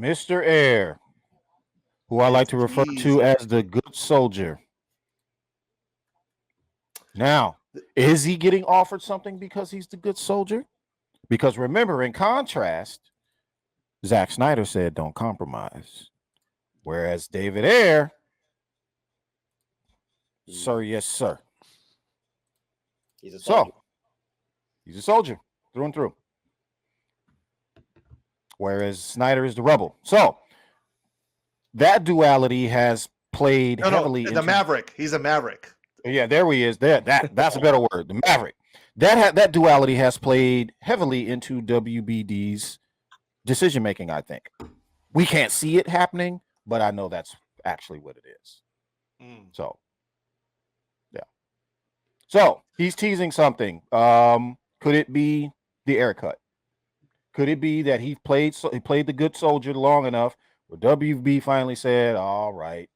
Mr. Ayer, who I like to refer to as the good soldier. Now, is he getting offered something because he's the good soldier? Because remember, in contrast, Zack Snyder said don't compromise. Whereas David Ayer, sir, yes, sir. He's a soldier. So, he's a soldier through and through. Whereas Snyder is the rebel. So, that duality has played heavily into the Maverick. He's a Maverick. Yeah, there he is. That's a better word. The Maverick. That duality has played heavily into WBD's decision making. I think we can't see it happening, but I know that's actually what it is. So, yeah. So he's teasing something. Could it be the Ayer Cut? Could it be that he played the good soldier long enough where WB finally said, "All right,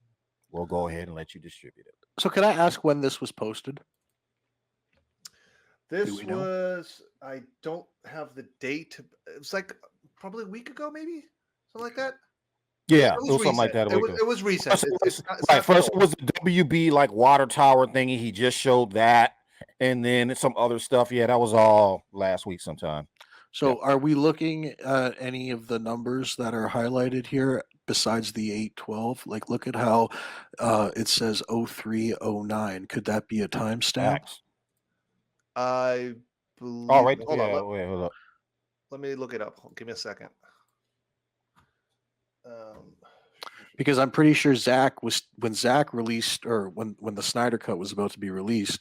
we'll go ahead and let you distribute it." So can I ask when this was posted? This was, I don't have the date. It was like probably a week ago, maybe something like that. Yeah, it was something like that. It was recent. First, it was the WB like water tower thingy. He just showed that, and then some other stuff. Yeah, that was all last week sometime. So, are we looking at any of the numbers that are highlighted here besides the 812? Like, look at how it says 0309. Could that be a timestamp? I believe. Oh, right. Hold on. Wait, hold up. Let me look it up. Give me a second. Because I'm pretty sure when Zach released, or when the Snyder Cut was about to be released,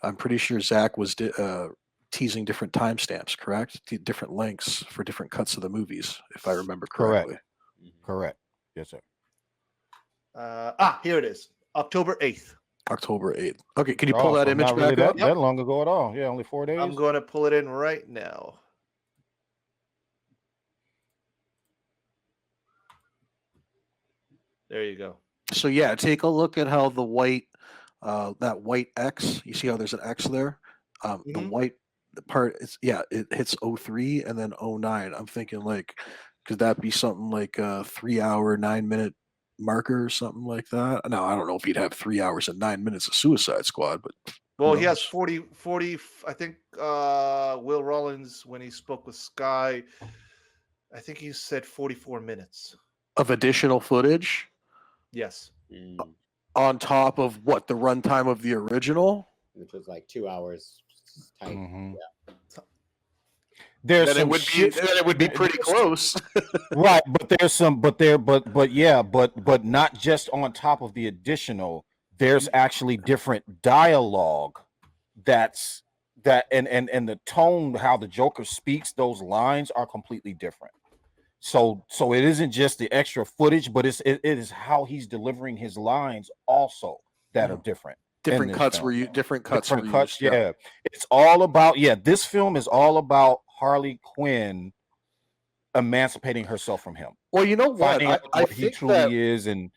I'm pretty sure Zach was teasing different timestamps, correct? Different lengths for different cuts of the movies, if I remember correctly. Correct. Yes, sir. Here it is. October 8th. October 8th. Okay, can you pull that image back up? That long ago at all. Yeah, only 4 days. I'm going to pull it in right now. There you go. So yeah, take a look at how the white, that white X, you see how there's an X there? The white part, it hits 03 and then 09. I'm thinking like, could that be something like a 3 hour, 9 minute marker or something like that? Now, I don't know if he'd have 3 hours and 9 minutes of Suicide Squad, but well, he has 40, I think Will Rollins, when he spoke with Sky, I think he said 44 minutes of additional footage. Yes. On top of what, the runtime of the original? Which was like 2 hours tight. Yeah. There's some it would be pretty close. Right, but there's some but not just on top of the additional, there's actually different dialogue and the tone, how the Joker speaks, those lines are completely different. So it isn't just the extra footage, but it is how he's delivering his lines also that are different. Different cuts were different cuts. Yeah. It's all about this film is all about Harley Quinn emancipating herself from him. Well, you know what? I think he truly is, and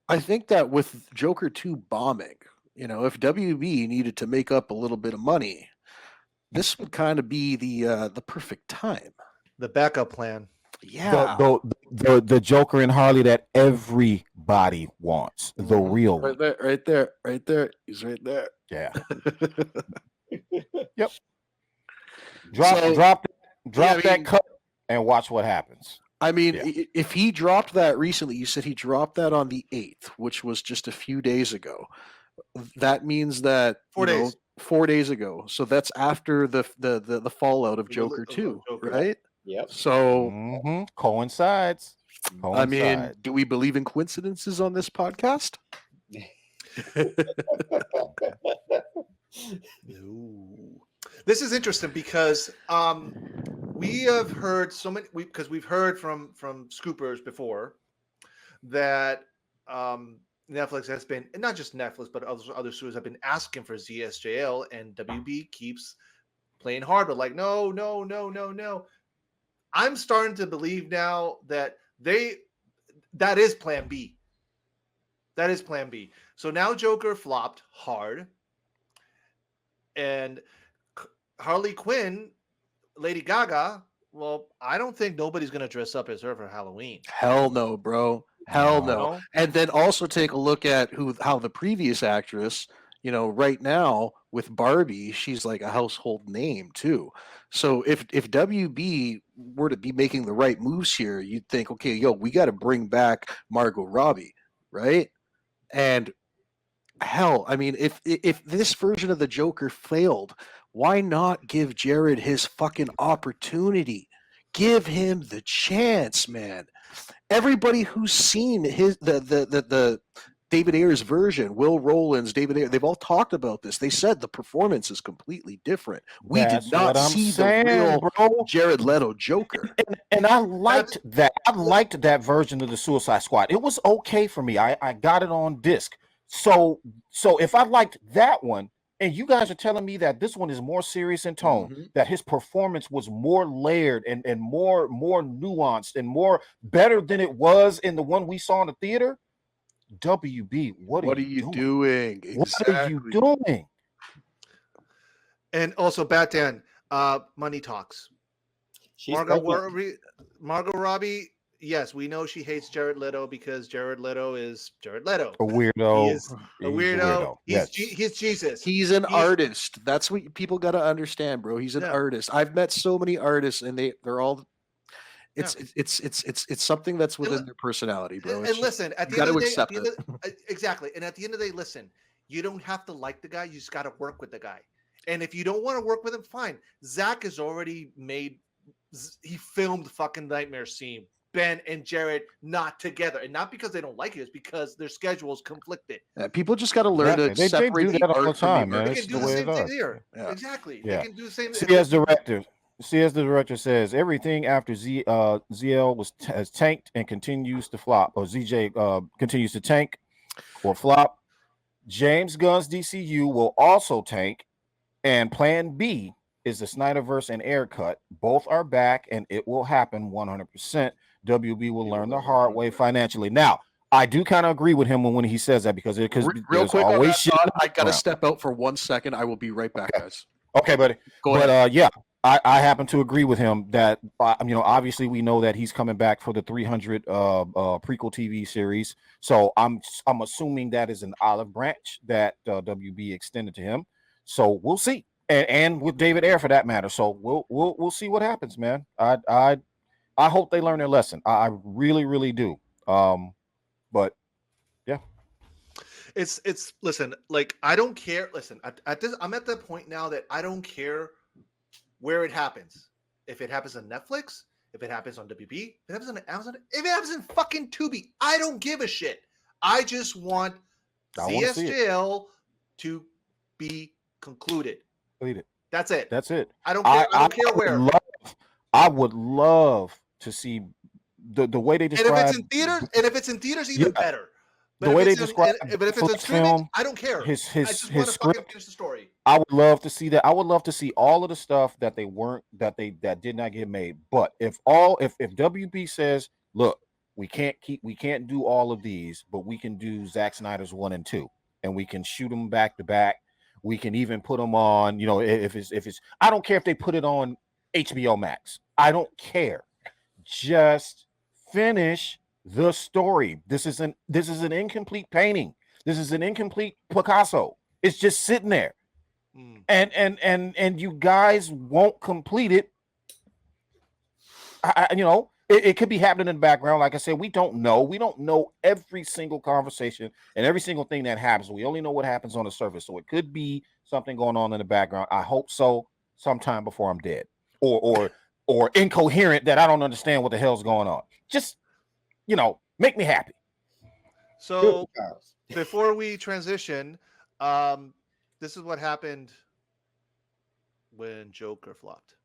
I think that with Joker 2 bombing, if WB needed to make up a little bit of money, this would kind of be the perfect time. The backup plan. Yeah, the Joker and Harley that everybody wants, the real right there. He's right there. Yeah. Yep. Drop that cut and watch what happens. I mean, if he dropped that recently, you said he dropped that on the 8th, which was just a few days ago. That means that 4 days. 4 days ago. So that's after the fallout of Joker 2, right? Yep. So coincides. I mean, do we believe in coincidences on this podcast? No. This is interesting because we have heard so many, because we've heard from scoopers before that Netflix has been, and not just Netflix, but other studios have been asking for ZSJL, and WB keeps playing hard, but like, no. I'm starting to believe now that that is plan B. That is plan B. So now Joker flopped hard, and Harley Quinn, Lady Gaga, Well, I don't think nobody's gonna dress up as her for Halloween. Hell no, bro. Hell No. no. No? And then also take a look at how the previous actress, right now with Barbie, she's like a household name too. So if WB were to be making the right moves here, you'd think, okay, yo, we got to bring back Margot Robbie, right? And hell, I mean, if this version of the Joker failed, why not give Jared his fucking opportunity? Give him the chance, man. Everybody who's seen the David Ayer's version, Will Rowland's, David Ayer, they've all talked about this. They said the performance is completely different. We That's did not what I'm see saying, the real bro. Jared Leto Joker. And I liked that. I liked that version of the Suicide Squad. It was okay for me. I got it on disc. So if I liked that one, and you guys are telling me that this one is more serious in tone, Mhm. that his performance was more layered and more nuanced and more better than it was in the one we saw in the theater. WB, what are you doing? doing? What are you Exactly. doing? And also, Batman, money talks. She's Margot pregnant. Robbie, yes, we know she hates Jared Leto because Jared Leto is Jared Leto. A weirdo. He is a He's weirdo. Yes. He's Jesus. He's an He- artist. That's what people got to understand, bro. He's an Yeah. artist. I've met so many artists, and they're all. It's something that's within their personality, bro. And listen, at you the end gotta of the day, accept it. exactly. And at the end of the day, listen, you don't have to like the guy. You just got to work with the guy. And if you don't want to work with him, fine. Zach has already he filmed fucking Nightmare Scene. Ben and Jared not together, and not because they don't like it, it's because their schedules conflicted. People just got to learn to Exactly. They separate do the that all art the from the time, man. They It's can the do the way same it thing is. here. Yeah. Exactly. Yeah. They can do the same. See, as the director says, everything after ZL has tanked and continues to flop, or ZJ continues to tank or flop. James Gunn's DCU will also tank, and Plan B is the Snyderverse and Ayer Cut. Both are back, and it will happen 100%. WB will learn the hard way financially. Now, I do kind of agree with him when he says that because Real there's quick on always that shit. thought, I gotta around. step out for 1 second. I will be right back, guys. Okay, buddy. Go ahead. Yeah, I happen to agree with him that obviously we know that he's coming back for the 300 prequel TV series. So I'm assuming that is an olive branch that WB extended to him. So we'll see, and with David Ayer for that matter. So we'll see what happens, man. I hope they learn their lesson. I really do. But yeah. It's listen, like I don't care. Listen, at this, I'm at the point now that I don't care where it happens. If it happens on Netflix, if it happens on WB, if it happens on Amazon, if it happens in fucking Tubi, I don't give a shit. I just want CSJL to be concluded. That's it. That's it. I don't care. I don't care where. I would love to see the way they describe. And if it's in theaters, even better. But the way they it's describe but if it's a streaming, film, I don't care. His I just want to fucking script. finish the story. I would love to see that. I would love to see all of the stuff that that did not get made. But if WB says, look, we can't do all of these, but we can do Zack Snyder's 1 and 2, and we can shoot them back to back. We can even put them on, if it's I don't care if they put it on HBO Max. I don't care. Just finish the story. This is an incomplete painting. This is an incomplete Picasso. It's just sitting there. And you guys won't complete it. It could be happening in the background. Like I said, we don't know. We don't know every single conversation and every single thing that happens. We only know what happens on the surface. So it could be something going on in the background. I hope so. Sometime before I'm dead, or incoherent that I don't understand what the hell's going on. Just make me happy. So before we transition, this is what happened when Joker flopped.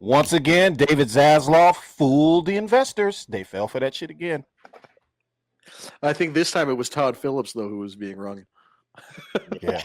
Once again, David Zasloff fooled the investors. They fell for that shit again. I think this time it was Todd Phillips though who was being wrong. Yeah.